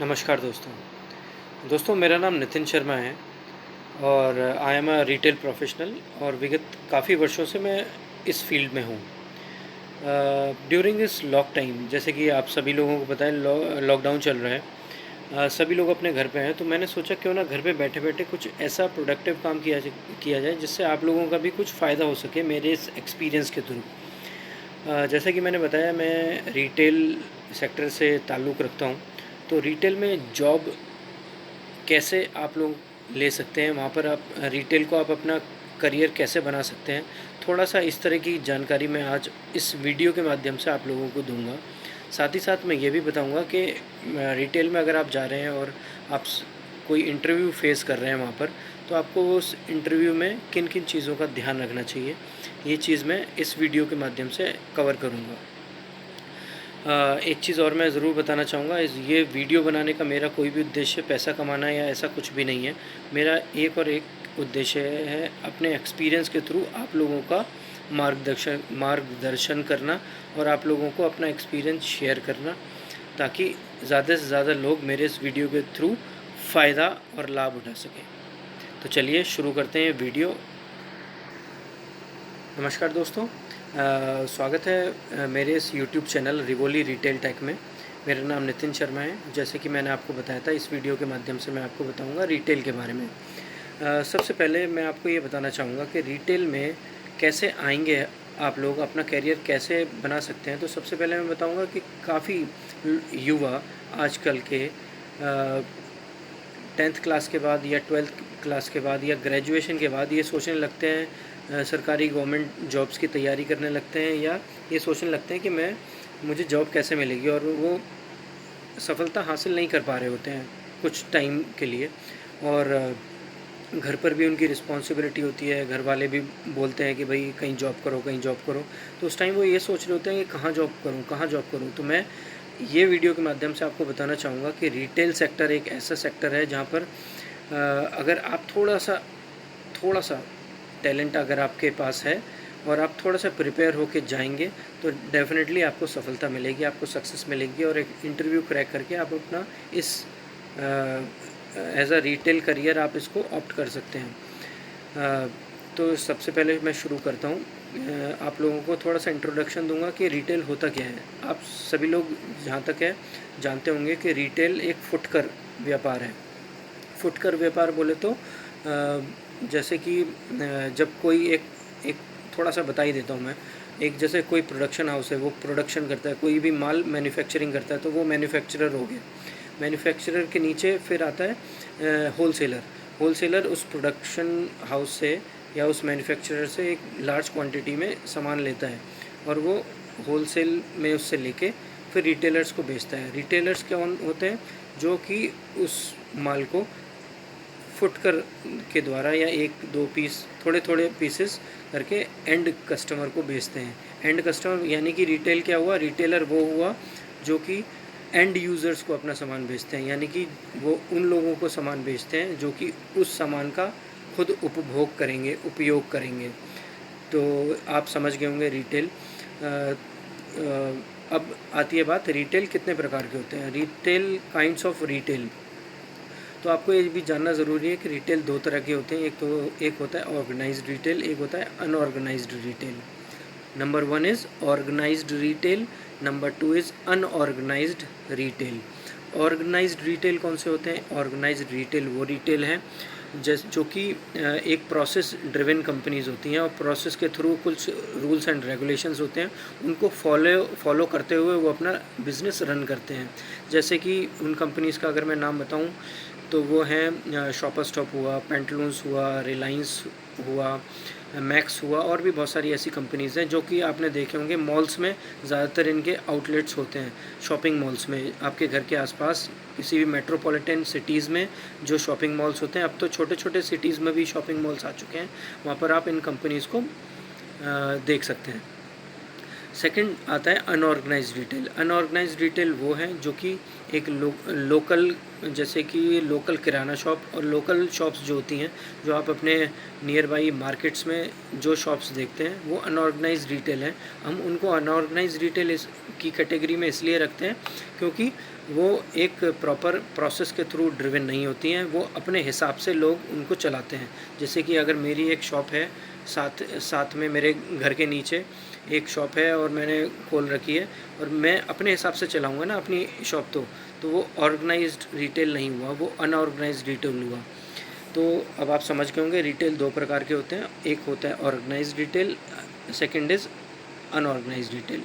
नमस्कार दोस्तों। दोस्तों मेरा नाम नितिन शर्मा है और I am a retail professional और विगत काफ़ी वर्षों से मैं इस फील्ड में हूँ। ड्यूरिंग दिस लॉक टाइम जैसे कि आप सभी लोगों को पता है लॉकडाउन चल रहा है। सभी लोग अपने घर पे हैं तो मैंने सोचा क्यों ना घर पे बैठे-बैठे कुछ ऐसा प्रोडक्टिव काम किया जाए जिससे आप लोगों का भी कुछ फ़ायदा हो सके मेरे इस एक्सपीरियंस के थ्रू। जैसा कि मैंने बताया मैं रिटेल सेक्टर से ताल्लुक़ रखता हूँ। तो रिटेल में जॉब कैसे आप लोग ले सकते हैं, वहाँ पर आप रिटेल को आप अपना करियर कैसे बना सकते हैं, थोड़ा-सा इस तरह की जानकारी मैं आज इस वीडियो के माध्यम से आप लोगों को दूँगा। साथ ही साथ मैं ये भी बताऊँगा कि रिटेल में अगर आप जा रहे हैं और आप कोई इंटरव्यू फेस कर रहे हैं वहाँ पर, तो आपको उस इंटरव्यू में किन-किन चीज़ों का ध्यान रखना चाहिए, ये चीज़ मैं इस वीडियो के माध्यम से कवर करूँगा। एक चीज़ और मैं ज़रूर बताना चाहूँगा ये वीडियो बनाने का मेरा कोई भी उद्देश्य पैसा कमाना या ऐसा कुछ भी नहीं है। मेरा एक और एक उद्देश्य है अपने एक्सपीरियंस के थ्रू आप लोगों का मार्गदर्शन करना और आप लोगों को अपना एक्सपीरियंस शेयर करना, ताकि ज़्यादा से ज़्यादा लोग मेरे इस वीडियो के थ्रू फ़ायदा और लाभ उठा सकें। तो चलिए शुरू करते हैं वीडियो। नमस्कार दोस्तों, स्वागत है मेरे इस YouTube channel Rivoli retail tech में। मेरा नाम नितिन शर्मा है। जैसे कि मैंने आपको बताया था, इस वीडियो के माध्यम से मैं आपको बताऊंगा रिटेल के बारे में। सबसे पहले मैं आपको ये बताना चाहूँगा कि रिटेल में कैसे आएंगे आप लोग, अपना करियर कैसे बना सकते हैं। तो सबसे पहले मैं बताऊँगा कि काफ़ी युवा आजकल के 10th क्लास के बाद या 12th क्लास के बाद या ग्रेजुएशन के बाद ये सोचने लगते हैं, सरकारी गवर्नमेंट जॉब्स की तैयारी करने लगते हैं या ये सोचने लगते हैं कि मुझे जॉब कैसे मिलेगी, और वो सफलता हासिल नहीं कर पा रहे होते हैं कुछ टाइम के लिए। और घर पर भी उनकी रिस्पॉन्सिबिलिटी होती है, घर वाले भी बोलते हैं कि भाई कहीं जॉब करो, कहीं जॉब करो। तो उस टाइम वो ये सोच रहे होते हैं कि कहाँ जॉब करूँ, कहाँ जॉब करूँ। तो मैं ये वीडियो के माध्यम से आपको बताना चाहूँगा कि रिटेल सेक्टर एक ऐसा सेक्टर है जहाँ पर अगर आप थोड़ा सा टैलेंट अगर आपके पास है और आप थोड़ा-सा प्रिपेयर होके जाएँगे, तो डेफ़िनेटली आपको सफलता मिलेगी, आपको सक्सेस मिलेगी और एक इंटरव्यू क्रैक करके आप अपना इस एज़ अ रिटेल करियर आप इसको ऑप्ट कर सकते हैं। तो सबसे पहले मैं शुरू करता हूँ। आप लोगों को थोड़ा-सा इंट्रोडक्शन दूँगा कि रिटेल होता क्या है। आप सभी लोग जहाँ तक है जानते होंगे कि रिटेल एक फुटकर व्यापार है। फुटकर व्यापार बोले तो जैसे कि जब कोई एक एक थोड़ा-सा बता ही देता हूँ मैं। एक जैसे कोई प्रोडक्शन हाउस है, वो प्रोडक्शन करता है, कोई भी माल मैन्युफैक्चरिंग करता है, तो वो मैन्युफैक्चरर हो गया। मैन्युफैक्चरर के नीचे फिर आता है होलसेलर। होलसेलर उस प्रोडक्शन हाउस से या उस मैन्युफैक्चरर से एक लार्ज क्वांटिटी में सामान लेता है और वो होलसेल में उससे लेके फिर रिटेलर्स को बेचता है। रिटेलर्स कौन होते हैं? जो कि उस माल को फुटकर के द्वारा या 1-2 पीस थोड़े-थोड़े पीसेस करके एंड कस्टमर को बेचते हैं। एंड कस्टमर यानी कि रिटेल क्या हुआ? रिटेलर वो हुआ जो कि एंड यूज़र्स को अपना सामान बेचते हैं, यानी कि वो उन लोगों को सामान बेचते हैं जो कि उस सामान का खुद उपभोग करेंगे, उपयोग करेंगे। तो आप समझ गए होंगे रिटेल। अब आती है बात, रिटेल कितने प्रकार के होते हैं। Retail kinds of retail. तो आपको ये भी जानना ज़रूरी है कि रिटेल 2 तरह के होते हैं। एक होता है ऑर्गेनाइज्ड रिटेल, एक होता है unorganized retail. Number 1 is organized retail, number 2 is unorganized retail. Organized retail कौन से होते हैं? ऑर्गेनाइज्ड रिटेल वो रिटेल है जो कि एक प्रोसेस ड्रिवन कंपनीज़ होती हैं और प्रोसेस के थ्रू कुछ रूल्स एंड रेगुलेशंस होते हैं, उनको फॉलो करते हुए वो अपना बिज़नेस रन करते हैं। जैसे कि उन कंपनीज़ का अगर मैं नाम बताऊं तो वो हैं शॉपर स्टॉप हुआ, पेंटलून्स हुआ, रिलायंस हुआ, मैक्स हुआ, और भी बहुत सारी ऐसी कंपनीज़ हैं जो कि आपने देखे होंगे मॉल्स में ज़्यादातर इनके आउटलेट्स होते हैं। शॉपिंग मॉल्स में आपके घर के आसपास किसी भी मेट्रोपॉलिटन सिटीज़ में जो शॉपिंग मॉल्स होते हैं, अब तो छोटे-छोटे सिटीज़ में भी शॉपिंग मॉल्स आ चुके हैं, वहाँ पर आप इन कंपनीज़ को देख सकते हैं। सेकंड आता है अनऑर्गेनाइज्ड रिटेल। अनऑर्गेनाइज्ड रिटेल वो है जो कि एक लोकल, जैसे कि लोकल किराना शॉप और लोकल शॉप्स जो होती हैं, जो आप अपने नियर बाई मार्केट्स में जो शॉप्स देखते हैं, वो अनऑर्गेनाइज्ड रिटेल है। हम उनको अनऑर्गेनाइज्ड रिटेल की कैटेगरी में इसलिए रखते हैं क्योंकि वो एक प्रॉपर प्रोसेस के थ्रू ड्रिवन नहीं होती हैं, वो अपने हिसाब से लोग उनको चलाते हैं। जैसे कि अगर मेरी एक शॉप है, साथ में मेरे घर के नीचे एक शॉप है और मैंने खोल रखी है, और मैं अपने हिसाब से चलाऊँगा ना अपनी शॉप, तो वो ऑर्गेनाइज्ड रिटेल नहीं हुआ, वो अनऑर्गेनाइज्ड रिटेल हुआ। तो अब आप समझ गए होंगे रिटेल दो प्रकार के होते हैं, एक होता है organized retail, second is unorganized retail.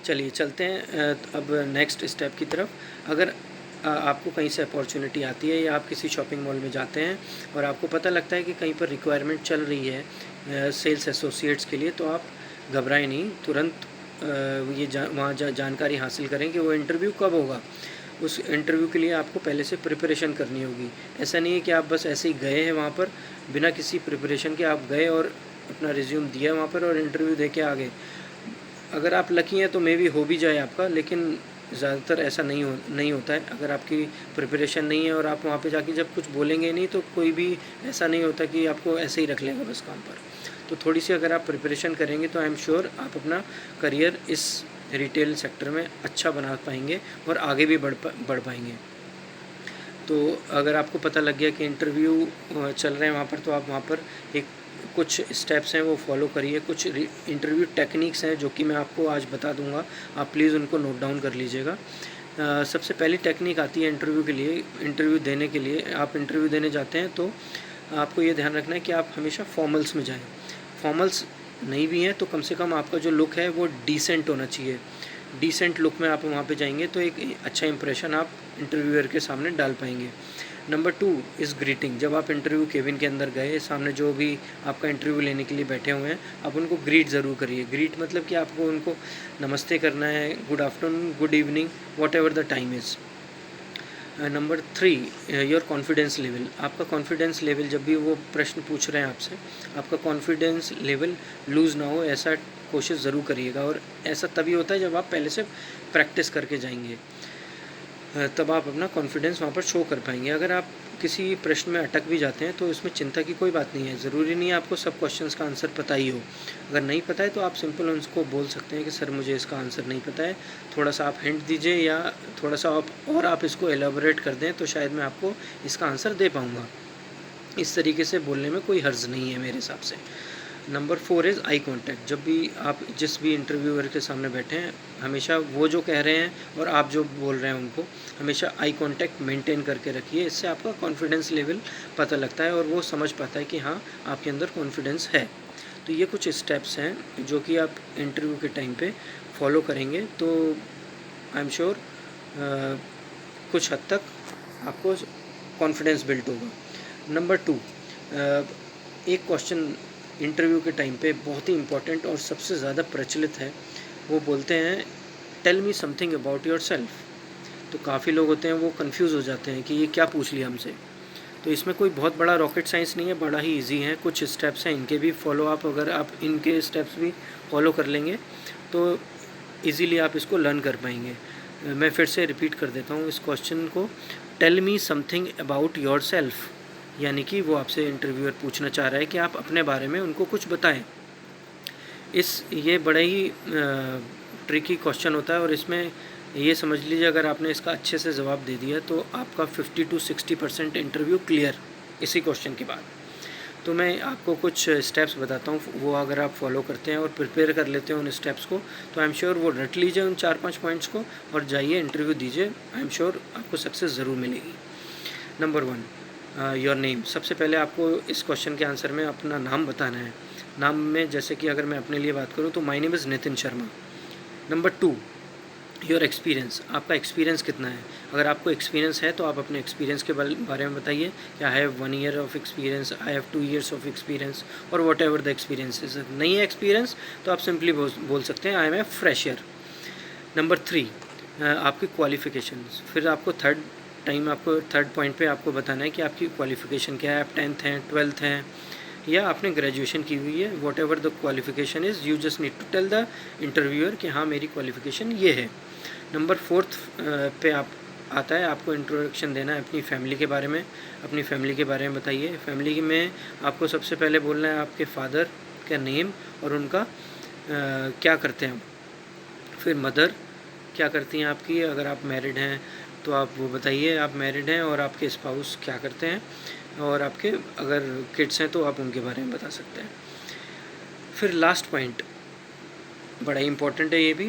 चलिए चलते हैं अब नेक्स्ट स्टेप की तरफ। अगर आपको कहीं से अपॉर्चुनिटी आती है या आप किसी शॉपिंग मॉल में जाते हैं और आपको पता लगता है कि कहीं पर रिक्वायरमेंट चल रही है सेल्स एसोसिएट्स के लिए, तो आप घबराएं नहीं, तुरंत वहाँ जानकारी हासिल करें कि वो इंटरव्यू कब होगा। उस इंटरव्यू के लिए आपको पहले से प्रिपरेशन करनी होगी। ऐसा नहीं है कि आप बस ऐसे ही गए हैं वहाँ पर बिना किसी प्रिपरेशन के, आप गए और अपना रिज्यूम दिया वहाँ पर और इंटरव्यू दे के आ गए। अगर आप लकी हैं तो मे भी हो भी जाए आपका, लेकिन ज़्यादातर ऐसा नहीं होता है। अगर आपकी प्रिपरेशन नहीं है और आप वहाँ पे जाके जब कुछ बोलेंगे नहीं, तो कोई भी ऐसा नहीं होता कि आपको ऐसे ही रख लेगा बस काम पर। तो थोड़ी सी अगर आप प्रिपरेशन करेंगे तो आई एम श्योर आप अपना करियर इस रिटेल सेक्टर में अच्छा बना पाएंगे और आगे भी बढ़ पाएंगे। तो अगर आपको पता लग गया कि इंटरव्यू चल रहे हैं वहाँ पर, तो आप वहाँ पर एक कुछ स्टेप्स हैं वो फॉलो करिए। कुछ इंटरव्यू टेक्निक्स हैं जो कि मैं आपको आज बता दूंगा, आप प्लीज़ उनको नोट डाउन कर लीजिएगा। सबसे पहली टेक्निक आती है इंटरव्यू के लिए। इंटरव्यू देने के लिए आप इंटरव्यू देने जाते हैं तो आपको ये ध्यान रखना है कि आप हमेशा फॉर्मल्स में जाएं। फॉर्मल्स नहीं भी हैं तो कम से कम आपका जो लुक है वो डिसेंट होना चाहिए। डिसेंट लुक में आप वहाँ पे जाएंगे तो एक अच्छा इंप्रेशन आप इंटरव्यूअर के सामने डाल पाएंगे। Number 2 is greeting. जब आप इंटरव्यू केबिन के अंदर गए, सामने जो भी आपका इंटरव्यू लेने के लिए बैठे हुए हैं, आप उनको ग्रीट ज़रूर करिए। ग्रीट मतलब कि आपको उनको नमस्ते करना है, good afternoon, good evening, what ever the time is. Number 3 your confidence level. आपका कॉन्फिडेंस लेवल, जब भी वो प्रश्न पूछ रहे हैं आपसे, आपका कॉन्फिडेंस लेवल लूज़ ना हो, ऐसा कोशिश ज़रूर करिएगा। और ऐसा तभी होता है जब आप पहले से प्रैक्टिस करके जाएंगे, तब आप अपना कॉन्फिडेंस वहाँ पर शो कर पाएंगे। अगर आप किसी प्रश्न में अटक भी जाते हैं तो इसमें चिंता की कोई बात नहीं है। ज़रूरी नहीं है आपको सब क्वेश्चंस का आंसर पता ही हो। अगर नहीं पता है तो आप सिंपल उनको बोल सकते हैं कि सर मुझे इसका आंसर नहीं पता है, थोड़ा सा आप हिंट दीजिए या थोड़ा सा आप इसको एलाबोरेट कर दें तो शायद मैं आपको इसका आंसर दे पाऊँगा। इस तरीके से बोलने में कोई हर्ज नहीं है मेरे हिसाब से। Number 4 is eye contact. जब भी आप जिस भी इंटरव्यूअर के सामने बैठे हैं, हमेशा वो जो कह रहे हैं और आप जो बोल रहे हैं उनको हमेशा आई कॉन्टैक्ट मेंटेन करके रखिए। इससे आपका कॉन्फिडेंस लेवल पता लगता है और वो समझ पाता है कि हाँ आपके अंदर कॉन्फिडेंस है। तो ये कुछ स्टेप्स हैं जो कि आप इंटरव्यू के टाइम पे फॉलो करेंगे तो आई एम श्योर कुछ हद तक आपको कॉन्फिडेंस बिल्ड होगा। नंबर 2, एक क्वेश्चन इंटरव्यू के टाइम पे बहुत ही इम्पोर्टेंट और सबसे ज़्यादा प्रचलित है। वो बोलते हैं tell me something about yourself. तो काफ़ी लोग होते हैं वो कंफ्यूज हो जाते हैं कि ये क्या पूछ लिया हमसे। तो इसमें कोई बहुत बड़ा रॉकेट साइंस नहीं है, बड़ा ही इजी है। कुछ स्टेप्स हैं, इनके भी फॉलो आप अगर आप इनके स्टेप्स भी फॉलो कर लेंगे तो ईज़िली आप इसको लर्न कर पाएंगे। मैं फिर से रिपीट कर देता हूँ इस क्वेश्चन को, tell me something about yourself, यानी कि वो आपसे इंटरव्यूअर पूछना चाह रहा है कि आप अपने बारे में उनको कुछ बताएं। ये बड़ा ही ट्रिकी क्वेश्चन होता है और इसमें ये समझ लीजिए अगर आपने इसका अच्छे से जवाब दे दिया तो आपका 50 to 60% इंटरव्यू क्लियर इसी क्वेश्चन के बाद। तो मैं आपको कुछ स्टेप्स बताता हूँ, वो अगर आप फॉलो करते हैं और प्रिपेयर कर लेते हैं उन स्टेप्स को तो आई एम श्योर वो रट लीजिए उन 4-5 पॉइंट्स को और जाइए इंटरव्यू दीजिए। आई एम श्योर आपको सक्सेस ज़रूर मिलेगी। Number 1 your name. सबसे पहले आपको इस क्वेश्चन के आंसर में अपना नाम बताना है। नाम में जैसे कि अगर मैं अपने लिए बात करूँ तो my name is Nitin Sharma. Number 2 your experience. आपका एक्सपीरियंस कितना है। अगर आपको एक्सपीरियंस है तो आप अपने एक्सपीरियंस के बारे में बताइए कि I have 1 year of experience, I have 2 years of experience और whatever the experience is. नहीं है एक्सपीरियंस तो आप सिंपली बोल सकते हैं I am a fresher. Number 3 आपकी क्वालिफ़िकेशंस। फिर आपको थर्ड पॉइंट पे आपको बताना है कि आपकी क्वालिफ़िकेशन क्या है। आप 10th हैं, 12th हैं या आपने ग्रेजुएशन की हुई है, whatever the qualification is you just need to tell the interviewer कि हाँ मेरी क्वालिफ़िकेशन ये है। नंबर 4 पे आप आता है आपको इंट्रोडक्शन देना है अपनी फैमिली के बारे में। अपनी फैमिली के बारे में बताइए। फैमिली में आपको सबसे पहले बोलना है आपके फादर का नेम और उनका क्या करते हैं। फिर मदर क्या करती हैं आपकी, अगर आप मैरिड हैं तो आप वो बताइए आप मैरिड हैं, और आपके स्पाउस क्या करते हैं, और आपके अगर किड्स हैं तो आप उनके बारे में बता सकते हैं। फिर लास्ट पॉइंट बड़ा इम्पोर्टेंट है, ये भी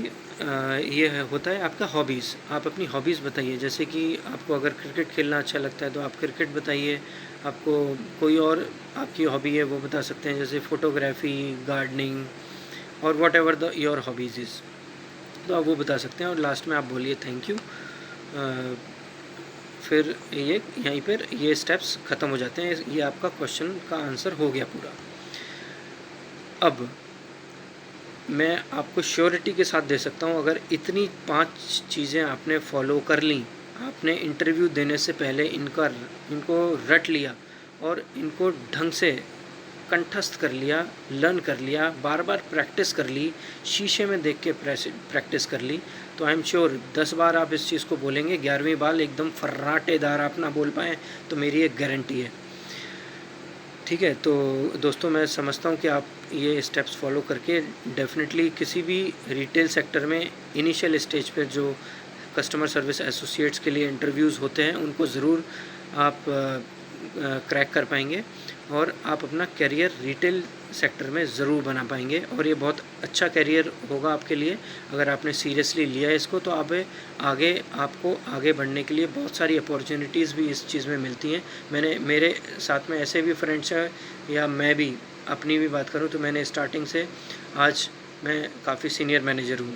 ये होता है आपका हॉबीज़। आप अपनी हॉबीज़ बताइए, जैसे कि आपको अगर क्रिकेट खेलना अच्छा लगता है तो आप क्रिकेट बताइए, आपको कोई और आपकी हॉबी है वो बता सकते हैं, जैसे फ़ोटोग्राफी, गार्डनिंग, और whatever the your hobbies is, तो आप वो बता सकते हैं। और लास्ट में आप बोलिए थैंक यू। फिर ये यहीं पर ये स्टेप्स ख़त्म हो जाते हैं, ये आपका क्वेश्चन का आंसर हो गया पूरा। अब मैं आपको श्योरिटी के साथ दे सकता हूँ, अगर इतनी 5 चीज़ें आपने फॉलो कर लीं, आपने इंटरव्यू देने से पहले इनको रट लिया और इनको ढंग से कंठस्थ कर लिया, लर्न कर लिया, बार बार प्रैक्टिस कर ली, शीशे में देख के प्रैक्टिस कर ली, तो आई एम श्योर 10 बार आप इस चीज़ को बोलेंगे, 11वीं बार एकदम फर्राटेदार आप ना बोल पाएँ, तो मेरी एक गारंटी है। ठीक है, तो दोस्तों मैं समझता हूँ कि आप ये स्टेप्स फॉलो करके डेफिनेटली किसी भी रिटेल सेक्टर में इनिशियल स्टेज पे जो कस्टमर सर्विस एसोसिएट्स के लिए इंटरव्यूज़ होते हैं उनको ज़रूर आप क्रैक कर पाएंगे, और आप अपना करियर रिटेल सेक्टर में ज़रूर बना पाएंगे, और ये बहुत अच्छा करियर होगा आपके लिए अगर आपने सीरियसली लिया है इसको। तो आप आपको आगे बढ़ने के लिए बहुत सारी अपॉर्चुनिटीज़ भी इस चीज़ में मिलती हैं। मेरे साथ में ऐसे भी फ्रेंड्स हैं, या मैं भी अपनी भी बात करूं तो मैंने स्टार्टिंग से आज मैं काफ़ी सीनियर मैनेजर हूं,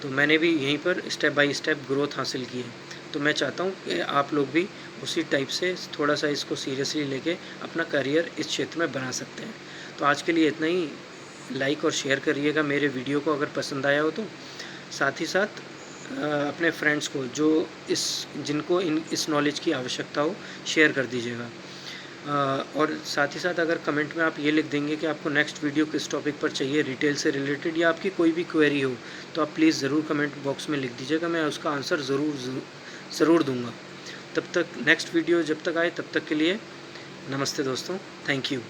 तो मैंने भी यहीं पर स्टेप बाय स्टेप ग्रोथ हासिल की है। तो मैं चाहता हूँ कि आप लोग भी उसी टाइप से थोड़ा सा इसको सीरियसली लेके अपना करियर इस क्षेत्र में बना सकते हैं। तो आज के लिए इतना ही। लाइक और शेयर करिएगा मेरे वीडियो को अगर पसंद आया हो तो, साथ ही साथ अपने फ्रेंड्स को जो जिनको इस नॉलेज की आवश्यकता हो शेयर कर दीजिएगा। और साथ ही साथ अगर कमेंट में आप ये लिख देंगे कि आपको नेक्स्ट वीडियो किस टॉपिक पर चाहिए रिटेल से रिलेटेड, या आपकी कोई भी क्वेरी हो, तो आप प्लीज़ ज़रूर कमेंट बॉक्स में लिख दीजिएगा, मैं उसका आंसर ज़रूर दूंगा। तब तक नेक्स्ट वीडियो जब तक आए तब तक के लिए नमस्ते दोस्तों, थैंक यू।